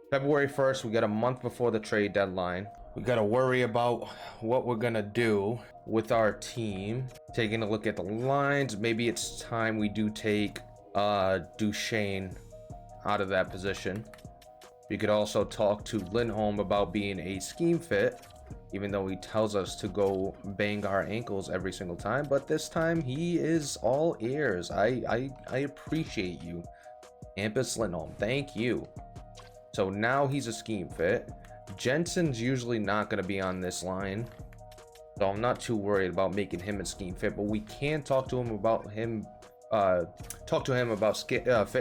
February 1st, we got a month before the trade deadline. We got to worry about what we're going to do with our team. Taking a look at the lines, maybe it's time we do take Duchesne out of that position. We could also talk to Lindholm about being a scheme fit, even though he tells us to go bang our ankles every single time. But this time, he is all ears. I appreciate you, Hampus Lindholm. Thank you. So now he's a scheme fit. Jensen's usually not going to be on this line, so I'm not too worried about making him a scheme fit. But we can talk to him about fit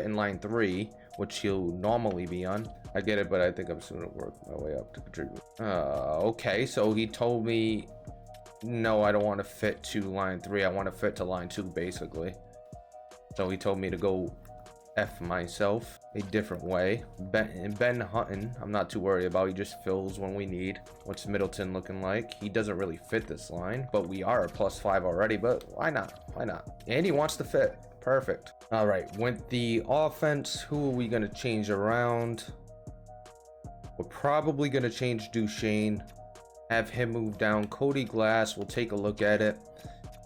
in line 3, which he'll normally be on. I get it, but I think I'm soon to work my way up to contribute. Okay, so he told me, no, I don't want to fit to line 3. I want to fit to line 2, basically. So he told me to go F myself a different way. Ben Hutton, I'm not too worried about. He just fills when we need. What's Middleton looking like? He doesn't really fit this line, but we are a +5 already, but why not? Why not? And he wants to fit. Perfect. All right, with the offense, who are we going to change around? We're probably going to change Duchesne, have him move down. Cody Glass, we'll take a look at it.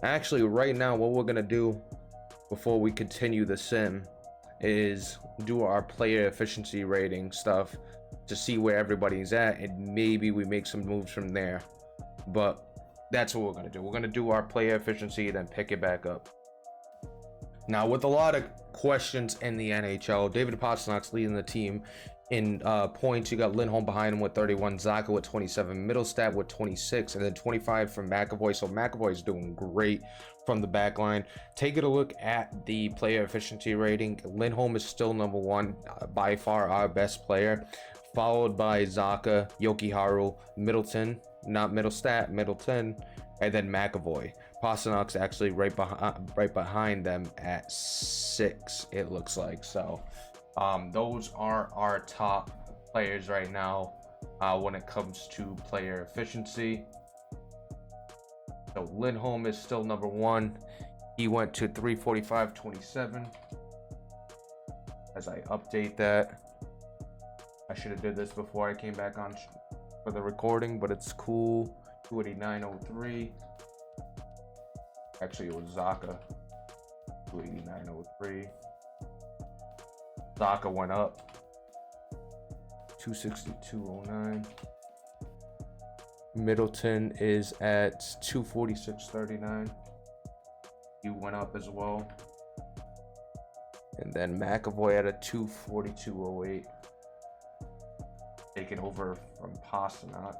Actually, right now, what we're going to do before we continue the sim is do our player efficiency rating stuff to see where everybody's at, and maybe we make some moves from there. But that's what we're going to do. We're going to do our player efficiency and then pick it back up. Now, with a lot of questions in the NHL, David Pastrnak's leading the team in points. You got Lindholm behind him with 31, Zacha with 27, Middlestat with 26, and then 25 from McAvoy. So McAvoy's doing great from the back line. Taking a look at the player efficiency rating, Lindholm is still number 1, by far our best player, followed by Zacha, Jokiharju, Middleton, not Middlestat, Middleton, and then McAvoy. Pastrnak's actually right behind them at 6, it looks like. So those are our top players right now when it comes to player efficiency. So Lindholm is still number 1. He went to 345.27. As I update that, I should have did this before I came back on for the recording, but it's cool. 289.03. Actually, it was Zacha. 289.03. Zacha went up. 262.09. Middleton is at 246.39. He went up as well. And then McAvoy at a 242.08. Taken over from Pastrnak.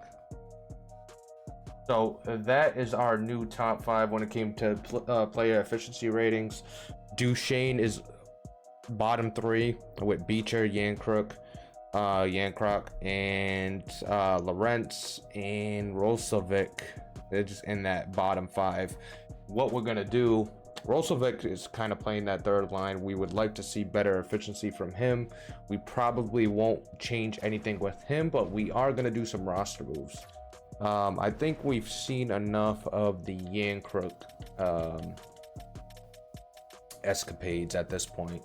So that is our new top 5 when it came to player efficiency ratings. Duchesne is bottom 3 with Beecher, Yankrook, and Lorentz and Rosovic. They're just in that bottom 5. What we're gonna do, Rosovic is kind of playing that third line. We would like to see better efficiency from him. We probably won't change anything with him, but we are gonna do some roster moves. I think we've seen enough of the Yankrook escapades at this point.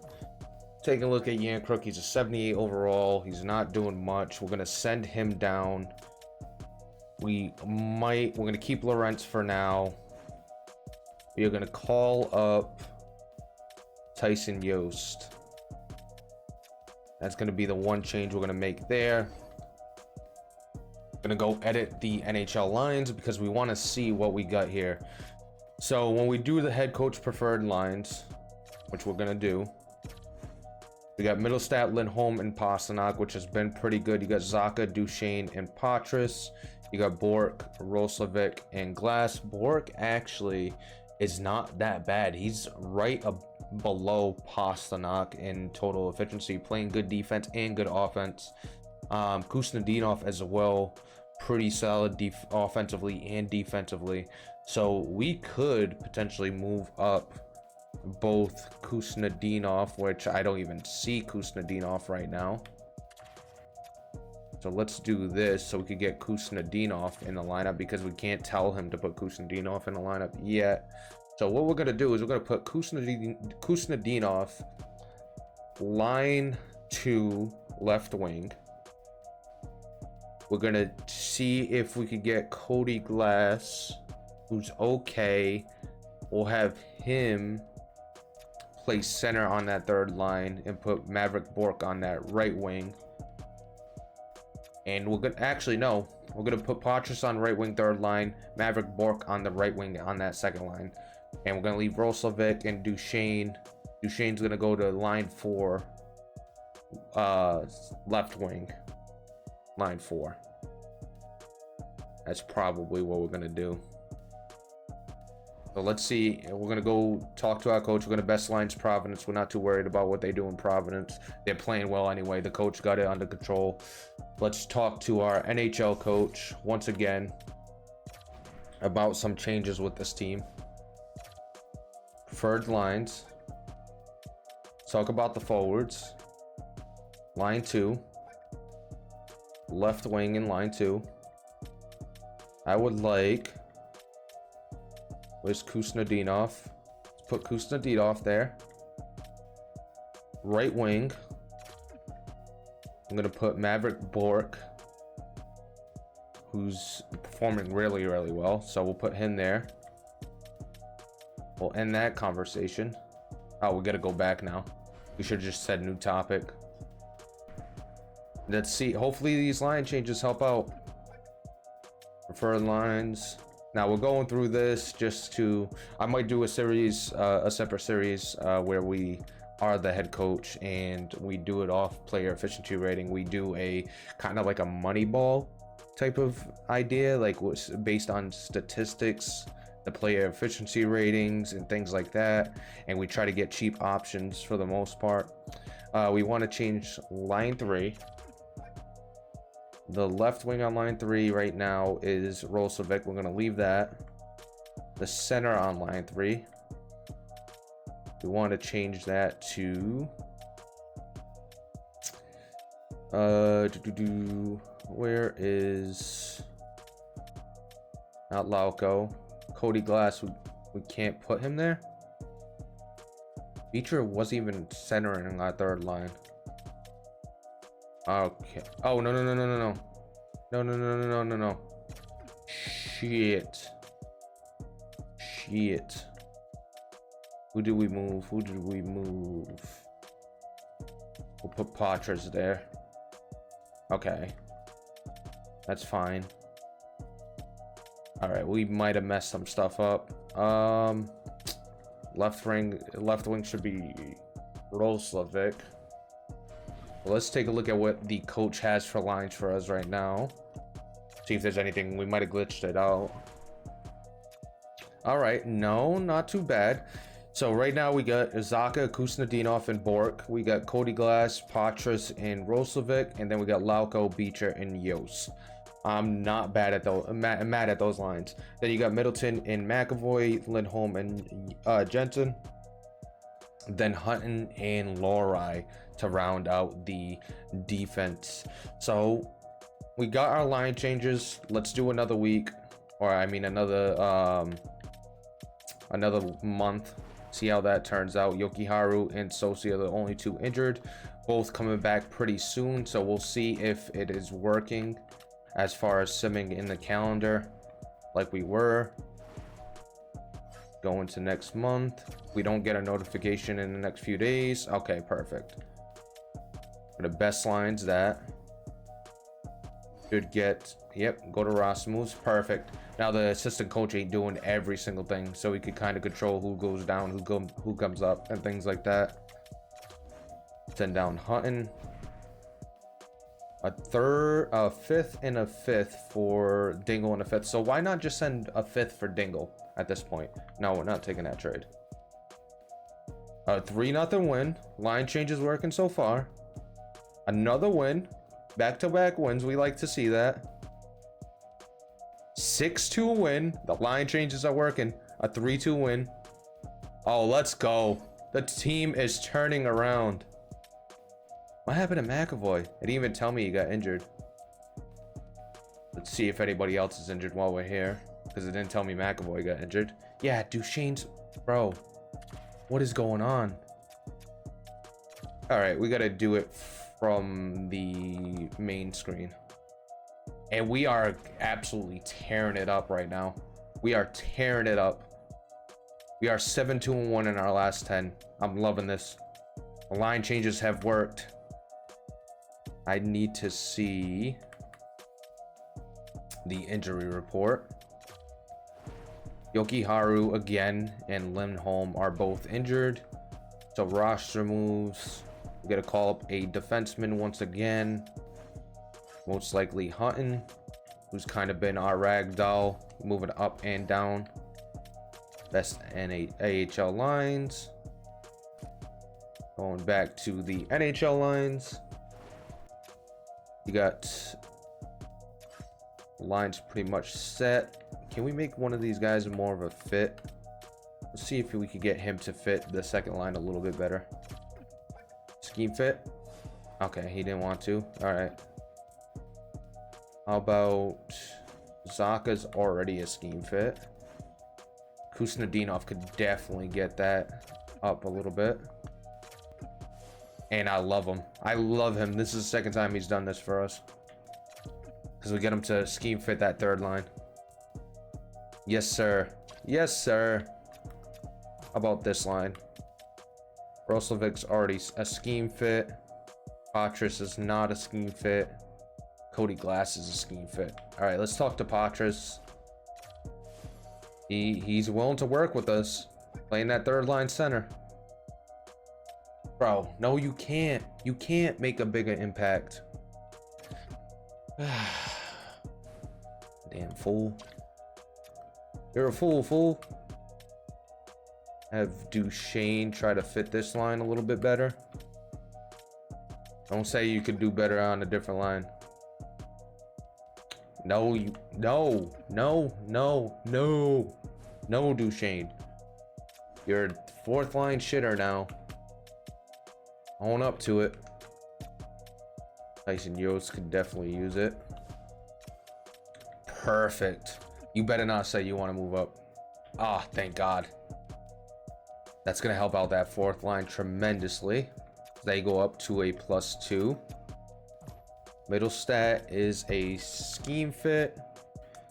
Taking a look at Yankrook, he's a 78 overall. He's not doing much. We're gonna send him down. We're gonna keep Lorentz for now. We are gonna call up Tyson Yost. That's gonna be the one change we're gonna make there. Gonna go edit the NHL lines because we want to see what we got here. So when we do the head coach preferred lines, which we're gonna do, we got Middlestat, Lindholm, and Pastrnak, which has been pretty good. You got Zacha, Duchesne, and Patras. You got Bork, Roslovic, and Glass. Bork actually is not that bad. He's right below Pastrnak in total efficiency, playing good defense and good offense. Kuznetsov as well, pretty solid offensively and defensively. So we could potentially move up both Kuznetsov, which I don't even see Kuznetsov right now. So let's do this so we could get Kuznetsov in the lineup, because we can't tell him to put Kuznetsov in the lineup yet. So what we're going to do is we're going to put Kuznetsov line 2 left wing. We're gonna see if we could get Cody Glass, who's okay. We'll have him play center on that third line and put Maverick Bork on that right wing. And we're gonna actually no, we're gonna put Patras on right wing third line, Maverick Bork on the right wing on that second line, and we're gonna leave Roslovic and Duchesne. Duchesne's gonna go to line 4, left wing, line 4. That's probably what we're gonna do. So let's see. We're gonna go talk to our coach. We're gonna best lines Providence. We're not too worried about what they do in Providence. They're playing well anyway. The coach got it under control. Let's talk to our NHL coach once again about some changes with this team. Preferred lines. Talk about the forwards. Line 2. Left wing in line 2. I would like... Where's Kuznetsov? Let's put Kuznetsov there. Right wing. I'm gonna put Maverick Bork, who's performing really, really well. So we'll put him there. We'll end that conversation. Oh, we gotta go back now. We should have just said new topic. Let's see. Hopefully these line changes help out. Preferred lines. Now we're going through this just to, I might do a series, a separate series where we are the head coach and we do it off player efficiency rating. We do a kind of like a Moneyball type of idea, like what's based on statistics, the player efficiency ratings and things like that. And we try to get cheap options for the most part. We want to change line 3. The left wing on line 3 right now is Roslovic. We're going to leave that. The center on line 3. We want to change that to... Where is... Not Lauco. Cody Glass, we can't put him there. Beecher wasn't even centering our third line. Okay. Oh, no. No. Shit. Who did we move? We'll put Patras there. Okay. That's fine. Alright, we might have messed some stuff up. Left wing should be Roslovic. Let's take a look at what the coach has for lines for us right now. See if there's anything. We might have glitched it out. All right. No, not too bad. So right now we got Zacha, Kuznetsov, and Bork. We got Cody Glass, Patras, and Roslovic. And then we got Lauco, Beecher, and Yos. I'm not bad at those. Mad at those lines. Then you got Middleton and McAvoy, Lindholm, and Jensen. Then Hutton and Lohrei to round out the defense. So we got our line changes. Let's do another week, or I mean another month. See how that turns out. Yokiharu and Sosi are the only 2 injured, both coming back pretty soon. So we'll see if it is working as far as simming in the calendar like we were. Going to next month. We don't get a notification in the next few days. Okay, perfect. For the best lines, that should get, yep, go to Rasmus. Perfect. Now the assistant coach ain't doing every single thing, so he could kind of control who goes down, who comes up, and things like that. Send down Hutton. A fifth and a fifth for Dingle and a fifth. So why not just send a fifth for Dingle at this point? No, we're not taking that trade. 3-0 win. Line change is working so far. Another win. Back-to-back wins. We like to see that. 6-2 win. The line changes are working. A 3-2 win. Oh, let's go. The team is turning around. What happened to McAvoy? It didn't even tell me he got injured. Let's see if anybody else is injured while we're here, because it didn't tell me McAvoy got injured. Yeah, Duchesne's... Bro, what is going on? All right, we got to do it from the main screen. And we are absolutely tearing it up right now. We are tearing it up. We are 7-2-1 in our last 10. I'm loving this. The line changes have worked. I need to see the injury report. Yokiharu again and Lindholm are both injured. So roster moves. We gotta call up a defenseman once again. Most likely Hutton, who's kind of been our ragdoll, moving up and down. Best AHL lines. Going back to the NHL lines. You got lines pretty much set. Can we make one of these guys more of a fit? Let's see if we could get him to fit the second line a little bit better. Scheme fit? Okay, he didn't want to. All right. How about Zaka's already a scheme fit. Kusnadinov could definitely get that up a little bit. And I love him. I love him. This is the second time he's done this for us. Because we get him to scheme fit that third line. Yes, sir. Yes, sir. How about this line? Roslovic's already a scheme fit. Patras is not a scheme fit. Cody Glass is a scheme fit. All right, let's talk to Patras. He's willing to work with us. Playing that third line center. Bro, no, you can't. You can't make a bigger impact. Damn fool. You're a fool. Have Duchesne try to fit this line a little bit better. Don't say you could do better on a different line. No, no, Duchesne. You're a fourth line shitter now. Own up to it. Tyson Yost could definitely use it. Perfect. You better not say you want to move up. Ah, thank God. That's going to help out that fourth line tremendously. They go up to a +2. Middle stat is a scheme fit.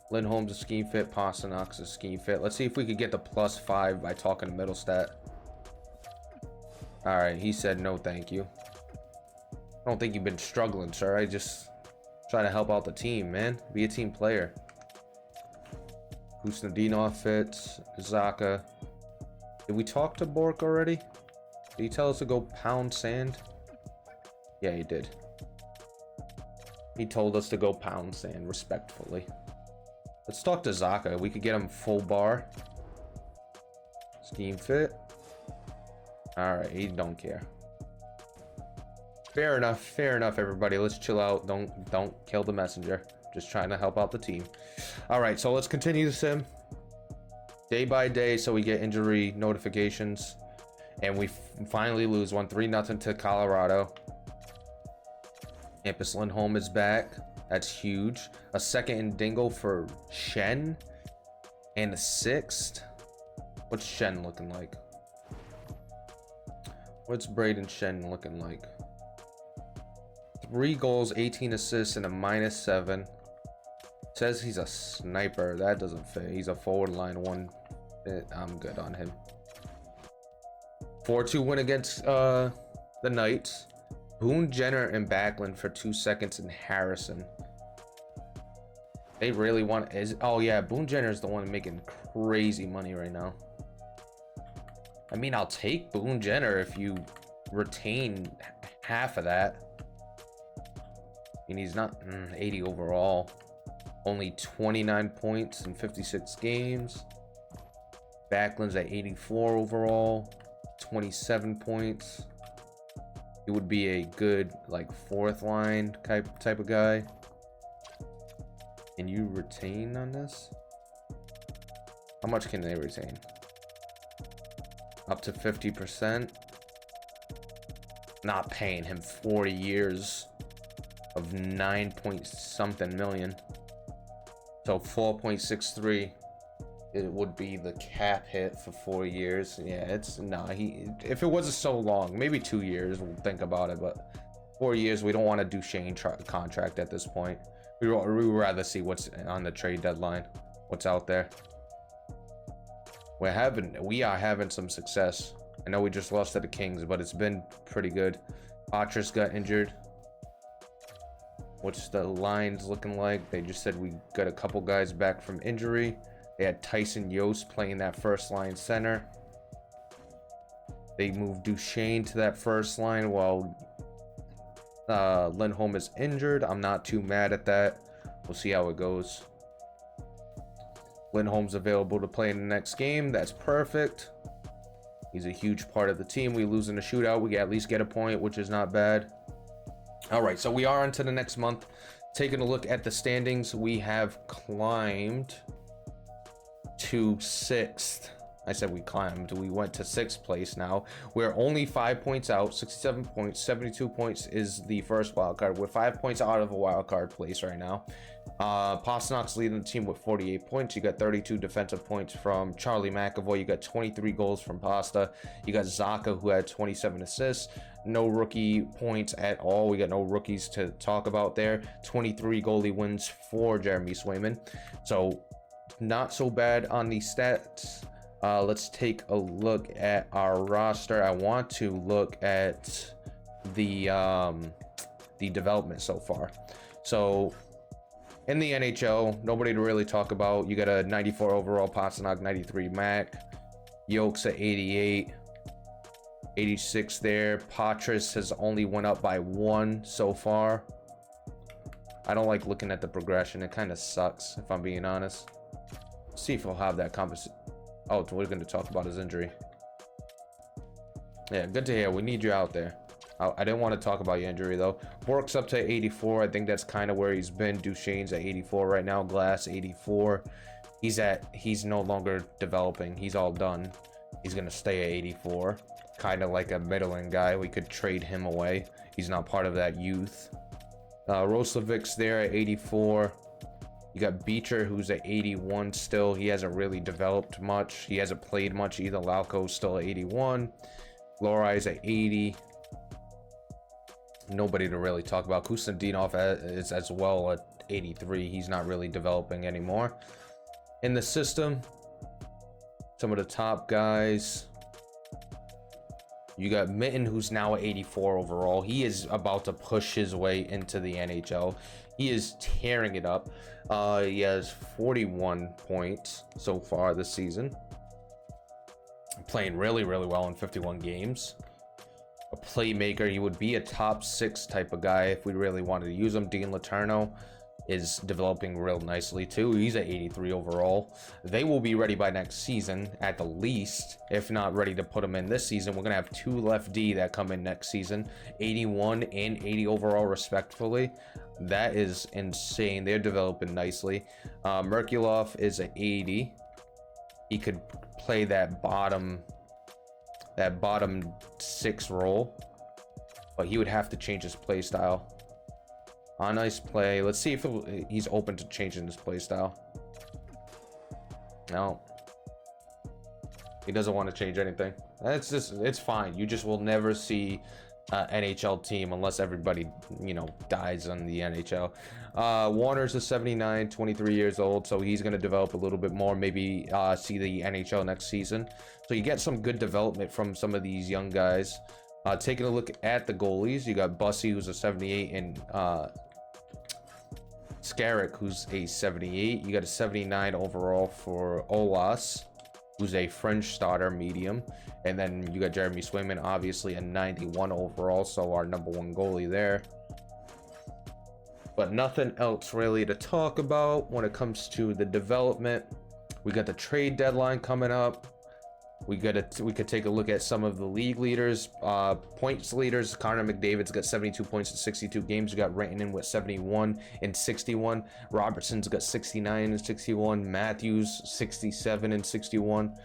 Lindholm's a scheme fit. Pasternak's a scheme fit. Let's see if we could get the +5 by talking to middle stat. All right, he said no thank you. I don't think you've been struggling, sir. I just try to help out the team, man. Be a team player. Kusnadinov fits. Zaka. Did we talk to Bork already? Did he tell us to go pound sand? Yeah, he did. He told us to go pound sand respectfully. Let's talk to Zaka. We could get him full bar. Scheme fit. All right, he don't care. Fair enough, everybody. Let's chill out. Don't kill the messenger. Just trying to help out the team. All right, so let's continue the sim. Day by day, so we get injury notifications. And we finally lose 3-0 to Colorado. Hampus Lindholm is back. That's huge. A second in Dingle for Shen. And a sixth. What's Shen looking like? What's Braden Shen looking like? 3 goals, 18 assists, and a -7. Says he's a sniper. That doesn't fit. He's a forward line 1. I'm good on him. 4-2 win against the Knights. Boone Jenner and Backlund for 2 seconds in Harrison. They really want oh yeah, Boone Jenner is the one making crazy money right now. I mean, I'll take Boone Jenner if you retain half of that. I mean, he's not 80 overall. Only 29 points in 56 games. Backlund's at 84 overall. 27 points. He would be a good like fourth line type of guy. Can you retain on this? How much can they retain? Up to 50%. Not paying him 40 years of 9 point something million. So 4.63. It would be the cap hit for 4 years. Yeah, it's if it wasn't so long, maybe 2 years, we'll think about it, but 4 years. We don't want a Duchesne contract at this point. We would rather see what's on the trade deadline, what's out there. We are having some success. I know we just lost to the Kings, but it's been pretty good. Patras got injured. What's the lines looking like? They just said we got a couple guys back from injury. They had Tyson Yost playing that first line center. They moved Duchesne to that first line while Lindholm is injured. I'm not too mad at that. We'll see how it goes. Lindholm's available to play in the next game. That's perfect. He's a huge part of the team. We lose in a shootout, we at least get a point, which is not bad. All right, so we are into the next month. Taking a look at the standings, we have climbed to 6th. I said we climbed. We went to 6th place now. We're only 5 points out, 67 points, 72 points is the first wild card. We're 5 points out of a wild card place right now. Pasternak's leading the team with 48 points. You got 32 defensive points from Charlie McAvoy. You got 23 goals from Pasta. You got Zaka, who had 27 assists. No rookie points at all. We got no rookies to talk about there. 23 goalie wins for Jeremy Swayman. So not so bad on the stats. Let's take a look at our roster. I want to look at the development so far. So in the NHL, nobody to really talk about. You got a 94 overall Pastrnak, 93 Mac, Yokes at 88, 86 there. Patras has only went up by 1 so far. I don't like looking at the progression. It kind of sucks, if I'm being honest. See if he'll have that conversation. Oh, we're going to talk about his injury. Yeah, good to hear. We need you out there. I didn't want to talk about your injury, though. Bork's up to 84. I think that's kind of where he's been. Duchesne's at 84 right now. Glass, 84. He's no longer developing. He's all done. He's going to stay at 84. Kind of like a middling guy. We could trade him away. He's not part of that youth. Roslovic's there at 84. You got Beecher, who's at 81 still. He hasn't really developed much. He hasn't played much either. Lauko's still at 81. Lorai's at 80. Nobody to really talk about. Kustendinov is as well at 83. He's not really developing anymore. In the system, some of the top guys. You got Mitten, who's now at 84 overall. He is about to push his way into the NHL. He is tearing it up. He has 41 points so far this season. Playing really, really well in 51 games. A playmaker. He would be a top 6 type of guy if we really wanted to use him. Dean Letourneau is developing real nicely too. He's at 83 overall. They will be ready by next season at the least, if not ready to put them in this season. We're gonna have 2 left D that come in next season, 81 and 80 overall respectively. That is insane. They're developing nicely. Merkulov is at 80. He could play that bottom 6 role, but he would have to change his play style. On ice play. Let's see if he's open to changing his play style. No, he doesn't want to change anything. It's fine. You just will never see NHL team unless everybody, dies on the NHL. Warner's a 79, 23 years old, so he's going to develop a little bit more, maybe see the NHL next season. So you get some good development from some of these young guys. Taking a look at the goalies, you got Bussy, who's a 78, and Skarek, who's a 78. You got a 79 overall for Olas, who's a French starter, medium. And then you got Jeremy Swayman, obviously a 91 overall, so our #1 goalie there. But nothing else really to talk about when it comes to the development. We got the trade deadline coming up. We could take a look at some of the league leaders, points leaders. Connor McDavid's got 72 points in 62 games. You got Rantanen with 71 and 61. Robertson's got 69 and 61. Matthews 67 and 61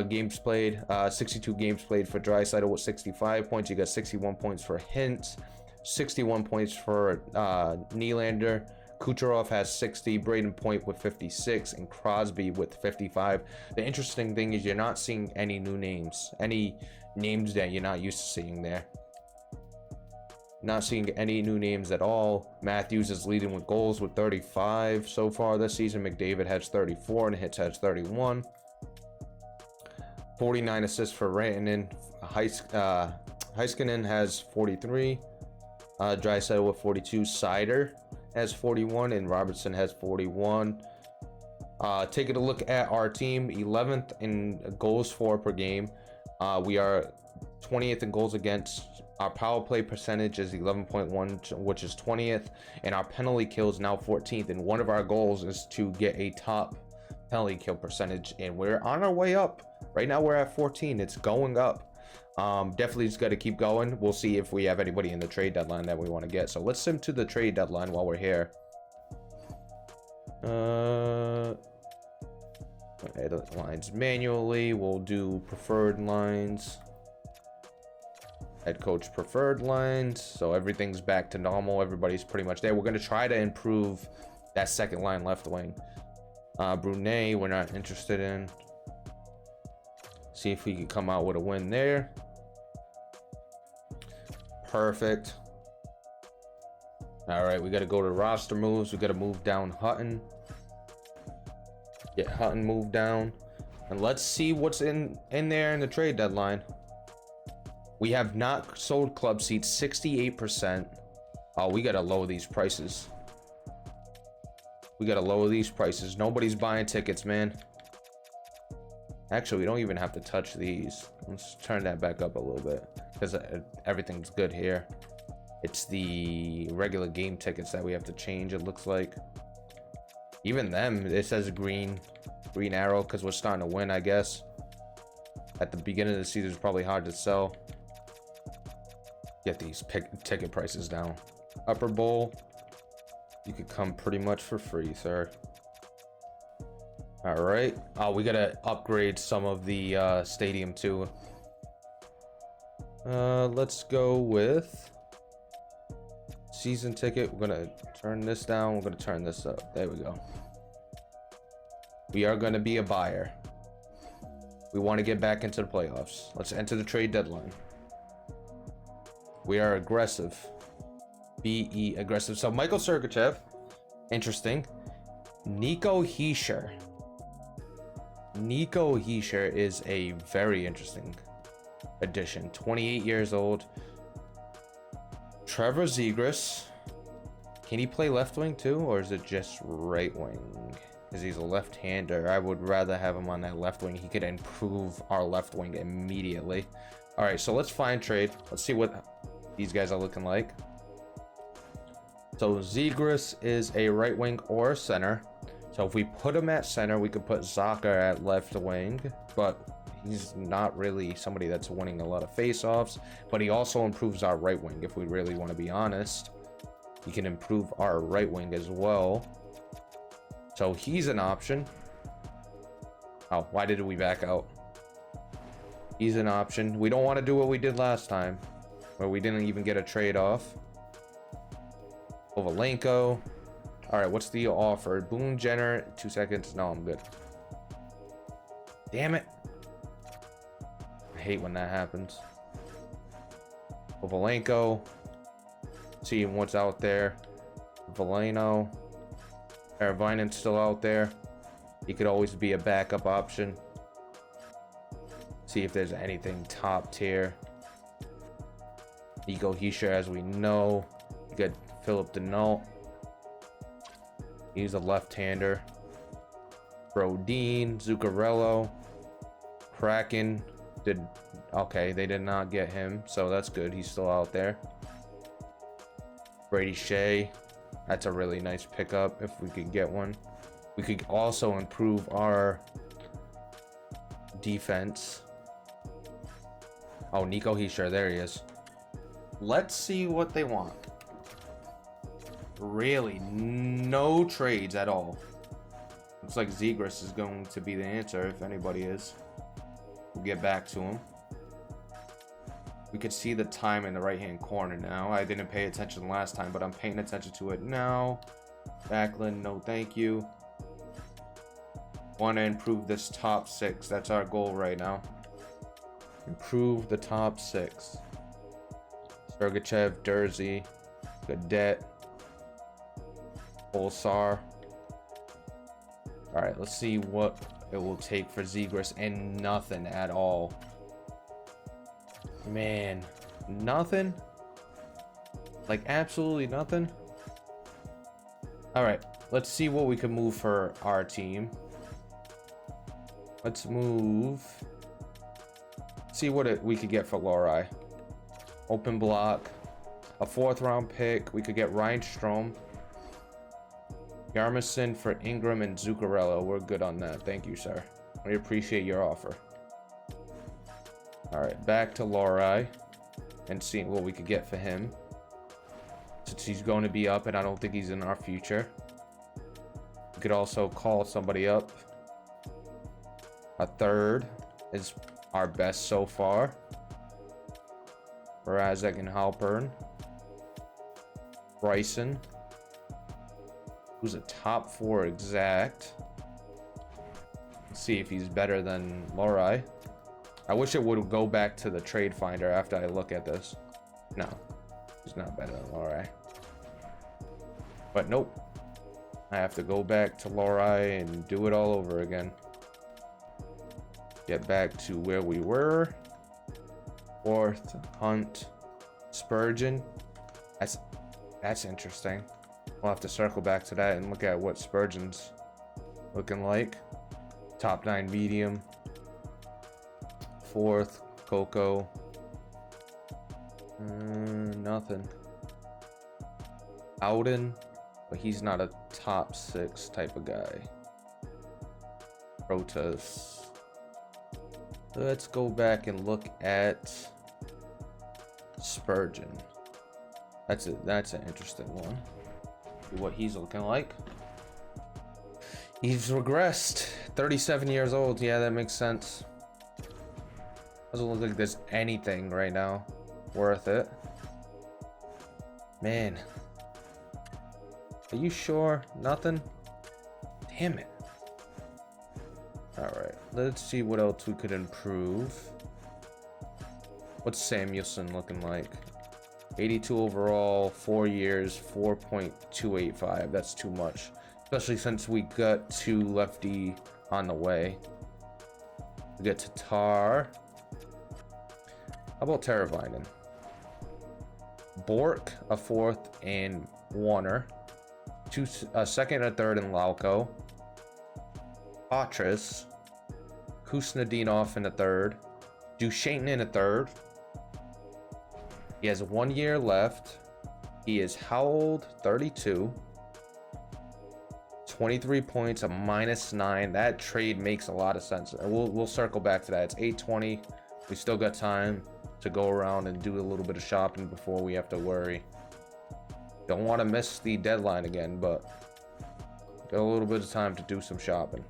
games played. 62 games played for Draisaitl with 65 points. You got 61 points for Hintz, 61 points for Nylander. Kucherov has 60, Braden Point with 56, and Crosby with 55. The interesting thing is you're not seeing any new names, any names that you're not used to seeing there. Not seeing any new names at all. Matthews is leading with goals with 35 so far this season. McDavid has 34 and Hits has 31. 49 assists for Rantanen. Heiskanen has 43. Draisaitl with 42. Seider has 41 and Robertson has 41. Taking a look at our team, 11th in goals for per game. We are 20th in goals against. Our power play percentage is 11.1, which is 20th, and our penalty kill is now 14th. And one of our goals is to get a top penalty kill percentage, and we're on our way up. Right now we're at 14. It's going up. Definitely just got to keep going. We'll see if we have anybody in the trade deadline that we want to get. So let's sim to the trade deadline while we're here. Edit lines manually. We'll do preferred lines. Head coach preferred lines. So everything's back to normal. Everybody's pretty much there. We're going to try to improve that second line left wing. Brunet, we're not interested in. See if we can come out with a win there. Perfect. All right, we got to go to roster moves. We got to move down Hutton. Get Hutton moved down. And let's see what's in there in the trade deadline. We have not sold club seats, 68%. Oh, we got to lower these prices. We got to lower these prices. Nobody's buying tickets, man. Actually, we don't even have to touch these. Let's turn that back up a little bit because everything's good here. It's the regular game tickets that we have to change, it looks like. Even them, it says green arrow because we're starting to win, I guess. At the beginning of the season, it's probably hard to sell. Get these ticket prices down. Upper bowl, you could come pretty much for free, sir. All right. Oh, we gotta upgrade some of the stadium too. Let's go with season ticket. We're gonna turn this down. We're gonna turn this up. There we go. We are gonna be a buyer. We want to get back into the playoffs. Let's enter the trade deadline. We are aggressive. Be aggressive. So Michael Sergachev, interesting. Nico Hischier. Nico Hischier is a very interesting addition. 28 years old. Trevor Zegras. Can he play left wing too, or is it just right wing? Because he's a left-hander. I would rather have him on that left wing. He could improve our left wing immediately. All right, so let's find trade. Let's see what these guys are looking like. So Zegras is a right wing or center. So if we put him at center, we could put Zucker at left wing, but he's not really somebody that's winning a lot of face-offs. But he also improves our right wing. If we really want to be honest, he can improve our right wing as well. So he's an option. Oh, why did we back out? He's an option. We don't want to do what we did last time, where we didn't even get a trade off. Ovalenko. All right, what's the offer? Boone Jenner, 2 seconds. No, I'm good. Damn it. I hate when that happens. Ovalenko. Seeing what's out there. Valeno. Ervinen's still out there. He could always be a backup option. See if there's anything top tier. Nico Hischier, as we know. You got Philip Denault. He's a left-hander. Brodin, Zuccarello, Kraken did okay. They did not get him, so that's good. He's still out there. Brady Shea, that's a really nice pickup if we could get one. We could also improve our defense. Oh, Nico Hischier, there he is. Let's see what they want. Really, no trades at all. Looks like Zegras is going to be the answer if anybody is. We'll get back to him. We could see the time in the right-hand corner now. I didn't pay attention last time, but I'm paying attention to it now. Backlund, no thank you. Want to improve this top 6. That's our goal right now. Improve the top 6. Sergachev, Dersey, Gadet, Bolsar. All right, let's see what it will take for Zegras, and nothing at all. Man, nothing? Like absolutely nothing? All right, let's see what we can move for our team. Let's move. See what we could get for Lorai. Open block. A 4th round pick. We could get Reinstrom. Yarmison for Ingram and Zuccarello. We're good on that. Thank you, sir. We appreciate your offer. All right, back to Lorai and seeing what we could get for him. Since he's going to be up and I don't think he's in our future. We could also call somebody up. A 3rd is our best so far. Razek and Halpern. Bryson, who's a top 4 exact. Let's see if he's better than Lorai. I wish it would go back to the trade finder after I look at this. No, he's not better than Lorai. But nope. I have to go back to Lorai and do it all over again. Get back to where we were. 4th, Hunt, Spurgeon. That's interesting. We'll have to circle back to that and look at what Spurgeon's looking like. Top 9 medium. 4th, Coco. Nothing. Howden, but he's not a top 6 type of guy. Protas. Let's go back and look at Spurgeon. That's an interesting one. See what he's looking like. He's regressed. 37 years old. Yeah, that makes sense. Doesn't look like there's anything right now worth it. Man. Are you sure? Nothing? Damn it. Alright, let's see what else we could improve. What's Samuelson looking like? 82 overall, 4 years, 4.285. That's too much. Especially since we got 2 lefty on the way. We get Tatar. How about Teravainen? Bork, a 4th, and Warner. A 2nd and a 3rd in Lauko. Patras. Kusnadinov in a 3rd. Duchesne in a 3rd. He has 1 year left. He is how old? 32. 23 points, a -9. That trade makes a lot of sense. We'll circle back to that. It's 8:20. We still got time to go around and do a little bit of shopping before we have to worry. Don't want to miss the deadline again, but got a little bit of time to do some shopping.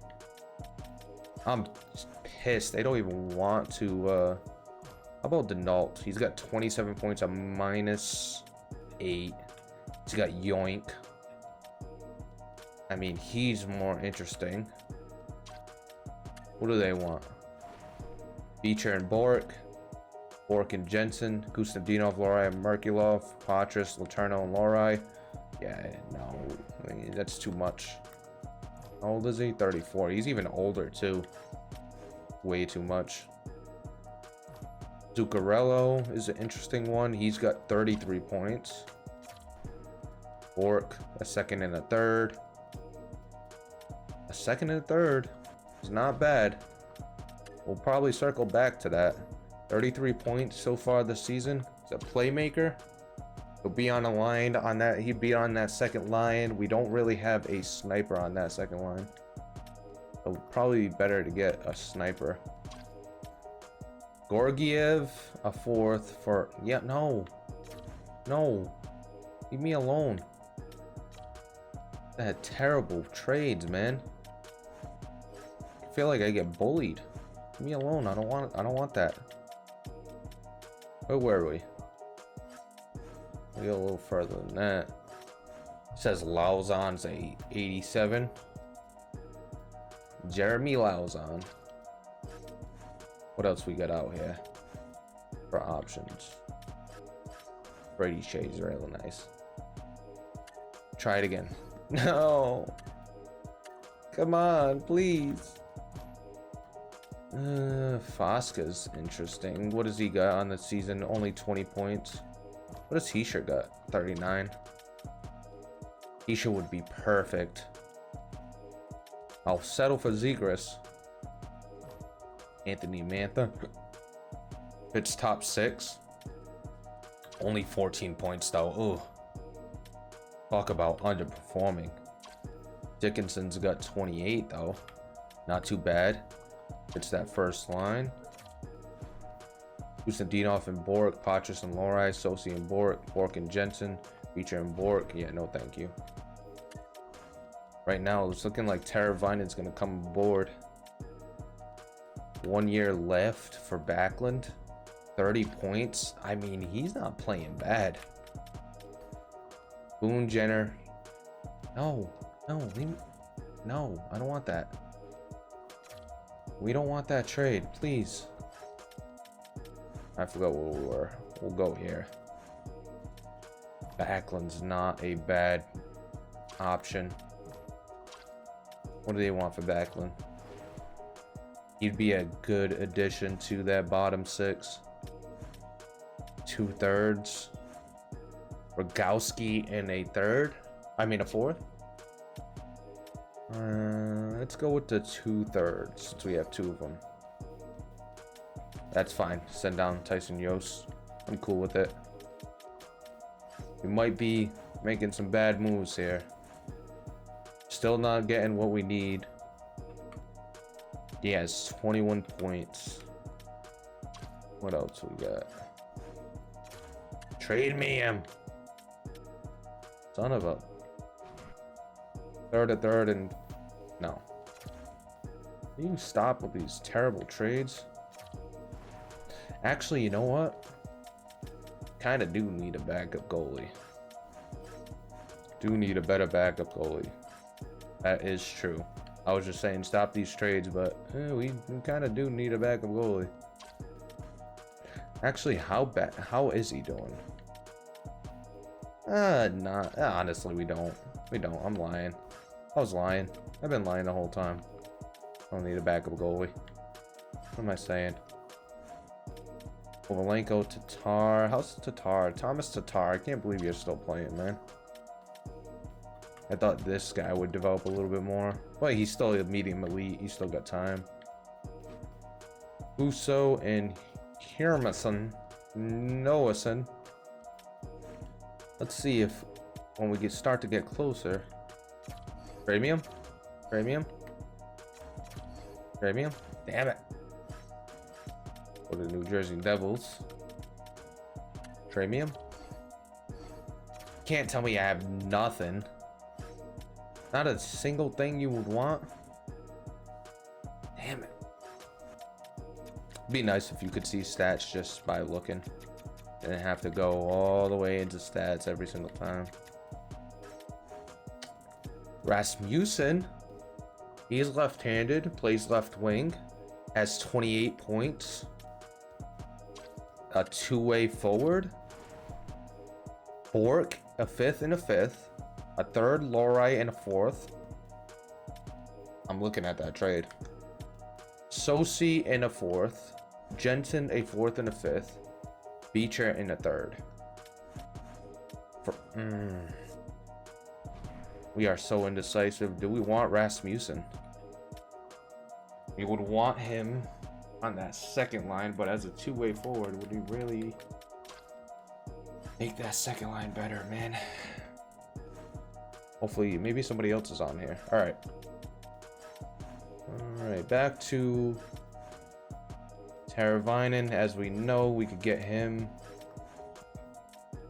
I'm pissed. They don't even want to. How about Denault? He's got 27 points, a -8. He's got Yoink. I mean, he's more interesting. What do they want? Beecher and Bork. Bork and Jensen. Kusnadinov, Lorai, and Merkulov. Patras, Laterno, and Lorai. Yeah, no. I mean, that's too much. How old is he? 34. He's even older, too. Way too much. Zuccarello is an interesting one. He's got 33 points. Bork, a 2nd and a 3rd. A 2nd and a 3rd is not bad. We'll probably circle back to that. 33 points so far this season. He's a playmaker. He'll be on a line on that. He'd be on that 2nd line. We don't really have a sniper on that 2nd line. It'll probably be better to get a sniper. Gorgiev, a 4th for... Yeah, no. No. Leave me alone. That terrible trades, man. I feel like I get bullied. Leave me alone. I don't want that. Where were we? We go a little further than that. It says Lauzon's a 87. Jeremy Lauzon. What else we got out here for options? Brady Shea's really nice. Try it again. No. Come on, please. Fosca's interesting. What does he got on the season? Only 20 points. What does Hisha got? 39. Hisha would be perfect. I'll settle for Zegras. Anthony Mantha. It's top 6. Only 14 points though. Ooh. Talk about underperforming. Dickinson's got 28 though. Not too bad. It's that first line. Usendinov and Bork, Patras and Lorai, Sosi and Bork, Bork and Jensen, Beecher and Bork. Yeah, no thank you. Right now, it's looking like Teravainen's gonna come aboard. 1 year left for Backlund. 30 points. I mean, he's not playing bad. Boone Jenner. No, leave me. No, I don't want that. We don't want that trade, please. I forgot where we were. We'll go here. Backlund's not a bad option. What do they want for Backlund? He'd be a good addition to that bottom 6. 2/3. Rogowski in a 3rd. I mean a 4th. Let's go with the 2/3 since we have 2 of them. That's fine. Send down Tyson Yost. I'm cool with it. We might be making some bad moves here. Still not getting what we need. He has 21 points. What else we got? Trade me him. Son of a 3rd and no. Can you stop with these terrible trades? Actually, you know what? Kind of do need a backup goalie. Do need a better backup goalie. That is true. I was just saying stop these trades, but we kind of do need a backup goalie. Actually, how is he doing? Honestly, we don't. I'm lying. I was lying. I've been lying the whole time. I don't need a backup goalie. What am I saying? Kovalenko, Tatar. How's Tatar? Thomas Tatar. I can't believe you're still playing, man. I thought this guy would develop a little bit more. But he's still a medium elite. He's still got time. Uso and Hermason. Noason. Let's see if when we start to get closer. Premium? Premium? Premium? Damn it. For the New Jersey Devils. Premium? Can't tell me I have nothing. Not a single thing you would want. Damn it. It'd be nice if you could see stats just by looking. Didn't have to go all the way into stats every single time. Rasmussen. He's left-handed, plays left wing, has 28 points. A 2-way forward. Bork, a 5th and a 5th. A 3rd, Lorai, and a 4th. I'm looking at that trade. Sosi in a 4th. Jensen a 4th and a 5th. Beecher in a 3rd. We are so indecisive. Do we want Rasmussen? We would want him on that second line, but as a 2-way forward, would he really make that second line better, man? Hopefully, maybe somebody else is on here. All right, back to Teravainen. As we know, we could get him.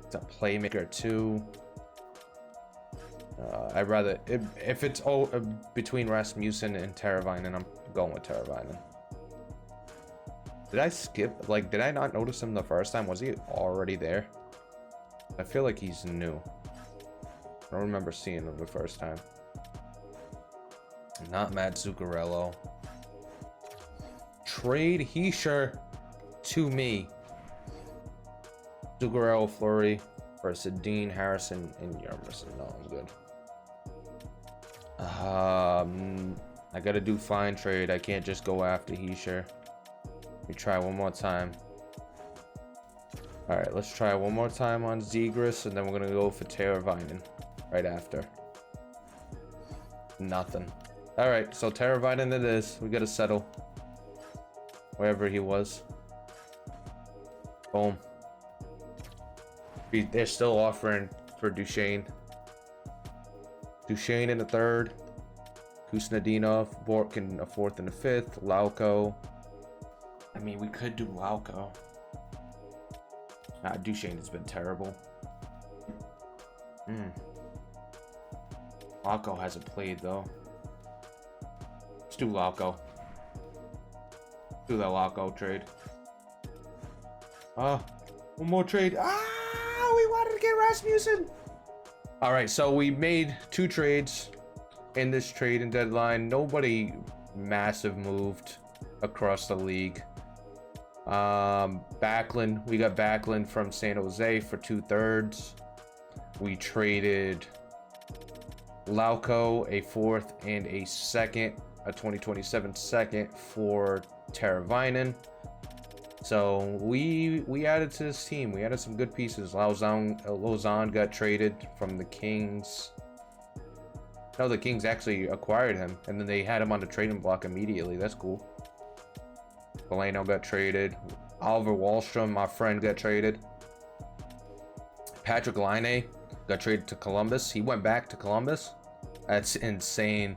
It's a playmaker too. I'd rather if it's between Rasmussen and Teravainen, I'm going with Teravainen. Did I skip? Like, did I not notice him the first time? Was he already there? I feel like he's new. I don't remember seeing him the first time. Not Matt Zuccarello. Trade Hisha to me. Zuccarello, Fleury. versus Dean, Harrison, and Yermerson. No, I'm good. I gotta do fine trade. I can't just go after Heisher. Let me try one more time. All right, let's try one more time on Zegras, and then we're gonna go for Teravainen right after. Nothing. All right, so Teravainen it is. We gotta settle wherever he was. Boom. They're still offering for Duchesne. Duchesne in the third. Kusnadinov, Bork in a fourth and a fifth. Lauko. I mean, we could do Lauko. Duchesne has been terrible. Lauko hasn't played though. Let's do Lauko. Do that Lauko trade. One more trade. We wanted to get Rasmussen. All right, so we made 2 trades in this trade and deadline. Nobody massive moved across the league. Backlund, we got Backlund from San Jose for 2/3. We traded Lauko, a 4th and a 2nd, a 2027 2nd for Teravainen. So we added to this team. We added some good pieces. Lausanne got traded from the Kings. No, the Kings actually acquired him, and then they had him on the trading block immediately. That's cool. Polino got traded. Oliver Wahlstrom, my friend, got traded. Patrick Laine got traded to Columbus. He went back to Columbus. That's insane.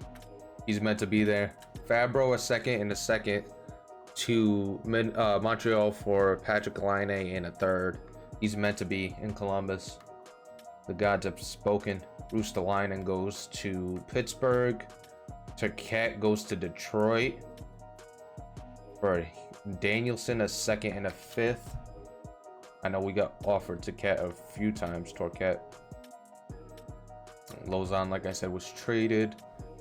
He's meant to be there. Fabro, a 2nd and a 2nd to Montreal for Patrick Laine and a 3rd. He's meant to be in Columbus. The gods have spoken. Rustalainen goes to Pittsburgh. Turcotte goes to Detroit. For Danielson, a 2nd and a 5th. I know we got offered Turcotte a few times. Turcotte. Lausanne, like I said, was traded.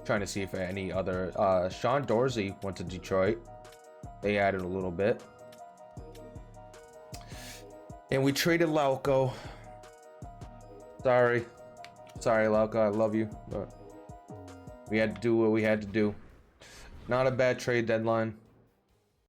Trying to see if any other. Sean Dorsey went to Detroit. They added a little bit. And we traded Lauko. Sorry, Lauko, I love you, but we had to do what we had to do. Not a bad trade deadline.